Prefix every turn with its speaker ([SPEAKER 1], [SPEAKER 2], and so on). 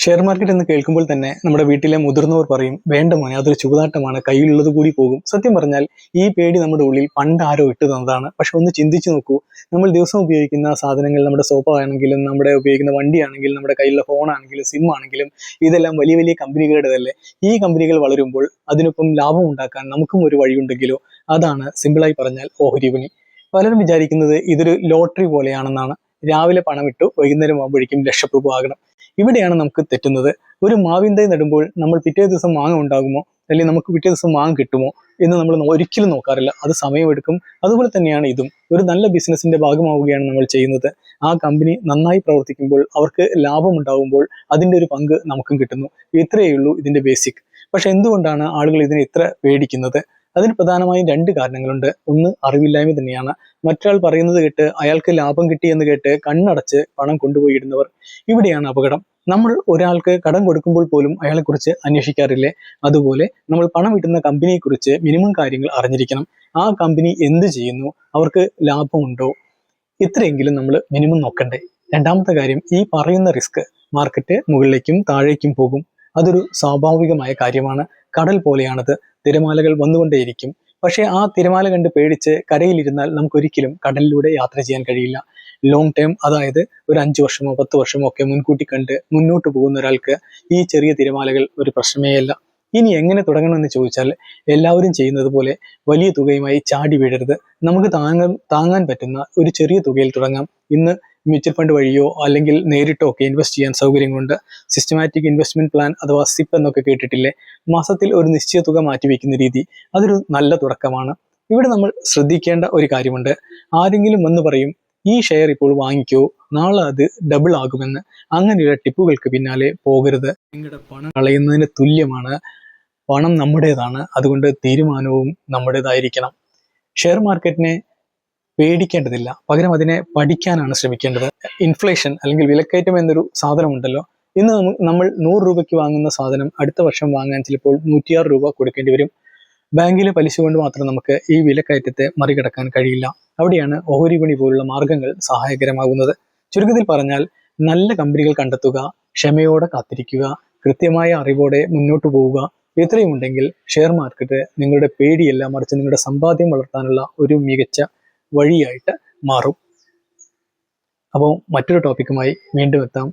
[SPEAKER 1] Share market എന്ന് കേൾക്കുമ്പോൾ തന്നെ നമ്മുടെ വീട്ടിലെ മുതിർന്നവർ പറയും, വേണ്ട മോനെ, അതൊരു ചൂതാട്ടമാണ്, കയ്യിലുള്ളത് കൂടി പോകും. സത്യം പറഞ്ഞാൽ ഈ പേടി നമ്മുടെ ഉള്ളിൽ പണ്ട് ആരോ ഇട്ടു തന്നതാണ്. പക്ഷെ ഒന്ന് ചിന്തിച്ചു നോക്കൂ, നമ്മൾ ദിവസം ഉപയോഗിക്കുന്ന സാധനങ്ങൾ, നമ്മുടെ സോഫ ആണെങ്കിലും, നമ്മുടെ ഉപയോഗിക്കുന്ന വണ്ടിയാണെങ്കിലും, നമ്മുടെ കയ്യിലുള്ള ഫോണാണെങ്കിലും, സിം ആണെങ്കിലും, ഇതെല്ലാം വലിയ വലിയ കമ്പനികളുടേതല്ലേ. ഈ കമ്പനികൾ വളരുമ്പോൾ അതിനൊപ്പം ലാഭം ഉണ്ടാക്കാൻ നമുക്കും ഒരു വഴിയുണ്ടെങ്കിലോ? അതാണ് സിമ്പിളായി പറഞ്ഞാൽ ഓഹരി വിപണി. പലരും വിചാരിക്കുന്നത് ഇതൊരു ലോട്ടറി പോലെയാണെന്നാണ്. രാവിലെ പണമിട്ടു വൈകുന്നേരം ആകുമ്പോഴേക്കും ലക്ഷപ്രഭു ആകണം. ഇവിടെയാണ് നമുക്ക് തെറ്റുന്നത്. ഒരു മാവിൻ തൈ നടുമ്പോൾ നമ്മൾ പിറ്റേ ദിവസം മാങ്ങ ഉണ്ടാകുമോ, അല്ലെങ്കിൽ നമുക്ക് പിറ്റേ ദിവസം മാങ്ങ കിട്ടുമോ എന്ന് നമ്മൾ ഒരിക്കലും നോക്കാറില്ല. അത് സമയമെടുക്കും. അതുപോലെ തന്നെയാണ് ഇതും. ഒരു നല്ല ബിസിനസിന്റെ ഭാഗമാവുകയാണ് നമ്മൾ ചെയ്യുന്നത്. ആ കമ്പനി നന്നായി പ്രവർത്തിക്കുമ്പോൾ, അവർക്ക് ലാഭം ഉണ്ടാകുമ്പോൾ അതിൻ്റെ ഒരു പങ്ക് നമുക്കും കിട്ടുന്നു. ഇത്രയേ ഉള്ളൂ ഇതിന്റെ ബേസിക്. പക്ഷെ എന്തുകൊണ്ടാണ് ആളുകൾ ഇതിനെ ഇത്ര പേടിക്കുന്നത്? അതിന് പ്രധാനമായും രണ്ട് കാരണങ്ങളുണ്ട്. ഒന്ന്, അറിവില്ലായ്മ തന്നെയാണ്. മറ്റൊരാൾ പറയുന്നത് കേട്ട്, അയാൾക്ക് ലാഭം കിട്ടി എന്ന് കേട്ട് കണ്ണടച്ച് പണം കൊണ്ടുപോയി ഇടുന്നവർ. ഇവിടെയാണ് അപകടം. നമ്മൾ ഒരാൾക്ക് കടം കൊടുക്കുമ്പോൾ പോലും അയാളെക്കുറിച്ച് അന്വേഷിക്കാറില്ലേ? അതുപോലെ നമ്മൾ പണം ഇടുന്ന കമ്പനിയെക്കുറിച്ച് മിനിമം കാര്യങ്ങൾ അറിഞ്ഞിരിക്കണം. ആ കമ്പനി എന്ത് ചെയ്യുന്നു, അവർക്ക് ലാഭമുണ്ടോ, ഇത്രയെങ്കിലും നമ്മൾ മിനിമം നോക്കണ്ടേ? രണ്ടാമത്തെ കാര്യം, ഈ പറയുന്ന റിസ്ക്. മാർക്കറ്റ് മുകളിലേക്കും താഴേക്കും പോകും. അതൊരു സ്വാഭാവികമായ കാര്യമാണ്. കടൽ പോലെയാണത്. തിരമാലകൾ വന്നുകൊണ്ടേയിരിക്കും. പക്ഷേ ആ തിരമാല കണ്ട് പേടിച്ച് കരയിലിരുന്നാൽ നമുക്കൊരിക്കലും കടലിലൂടെ യാത്ര ചെയ്യാൻ കഴിയില്ല. ലോങ് ടേം, അതായത് ഒരു 5 വർഷമോ 10 വർഷമോ ഒക്കെ മുൻകൂട്ടി കണ്ട് മുന്നോട്ട് പോകുന്ന ഒരാൾക്ക് ഈ ചെറിയ തിരമാലകൾ ഒരു പ്രശ്നമേ അല്ല. ഇനി എങ്ങനെ തുടങ്ങണമെന്ന് ചോദിച്ചാൽ, എല്ലാവരും ചെയ്യുന്നത് പോലെ വലിയ തുകയുമായി ചാടി വീഴരുത്. നമുക്ക് താങ്ങാൻ പറ്റുന്ന ഒരു ചെറിയ തുകയിൽ തുടങ്ങാം. ഇന്ന് മ്യൂച്വൽ ഫണ്ട് വഴിയോ അല്ലെങ്കിൽ നേരിട്ടോ ഒക്കെ ഇൻവെസ്റ്റ് ചെയ്യാൻ സൗകര്യങ്ങളുണ്ട്. സിസ്റ്റമാറ്റിക് ഇൻവെസ്റ്റ്മെന്റ് പ്ലാൻ അഥവാ സിപ്പ് എന്നൊക്കെ കേട്ടിട്ടില്ലേ? മാസത്തിൽ ഒരു നിശ്ചിത തുക മാറ്റിവെക്കുന്ന രീതി, അതൊരു നല്ല തുടക്കമാണ്. ഇവിടെ നമ്മൾ ശ്രദ്ധിക്കേണ്ട ഒരു കാര്യമുണ്ട്. ആരെങ്കിലും വന്ന് പറയും, ഈ ഷെയർ ഇപ്പോൾ വാങ്ങിക്കോ, നാളെ അത് ഡബിൾ ആകുമെന്ന്. അങ്ങനെയുള്ള ടിപ്പുകൾക്ക് പിന്നാലെ പോകരുത്. നിങ്ങളുടെ പണം കളയുന്നതിന് തുല്യമാണ്. പണം നമ്മുടേതാണ്. അതുകൊണ്ട് തീരുമാനവും നമ്മുടേതായിരിക്കണം. ഷെയർ മാർക്കറ്റിനെ പേടിക്കേണ്ടതില്ല, പകരം അതിനെ പഠിക്കാനാണ് ശ്രമിക്കേണ്ടത്. ഇൻഫ്ലേഷൻ അല്ലെങ്കിൽ വിലക്കയറ്റം എന്നൊരു സാധനമുണ്ടല്ലോ. ഇന്ന് നമ്മൾ 100 രൂപയ്ക്ക് വാങ്ങുന്ന സാധനം അടുത്ത വർഷം വാങ്ങാൻ ചിലപ്പോൾ 106 രൂപ കൊടുക്കേണ്ടി വരും. ബാങ്കിലെ പലിശ കൊണ്ട് മാത്രം നമുക്ക് ഈ വിലക്കയറ്റത്തെ മറികടക്കാൻ കഴിയില്ല. അവിടെയാണ് ഓഹരി വിപണി പോലുള്ള മാർഗങ്ങൾ സഹായകരമാകുന്നത്. ചുരുക്കത്തിൽ പറഞ്ഞാൽ, നല്ല കമ്പനികൾ കണ്ടെത്തുക, ക്ഷമയോടെ കാത്തിരിക്കുക, കൃത്യമായ അറിവോടെ മുന്നോട്ട് പോവുക. ഇത്രയും ഉണ്ടെങ്കിൽ ഷെയർ മാർക്കറ്റ് നിങ്ങളുടെ പേടിയല്ല, മറിച്ച് നിങ്ങളുടെ സമ്പാദ്യം വളർത്താനുള്ള ഒരു മികച്ച വഴിയായിട്ട് മാറും. അപ്പോൾ മറ്റൊരു ടോപ്പിക്കുമായി വീണ്ടും എത്താം.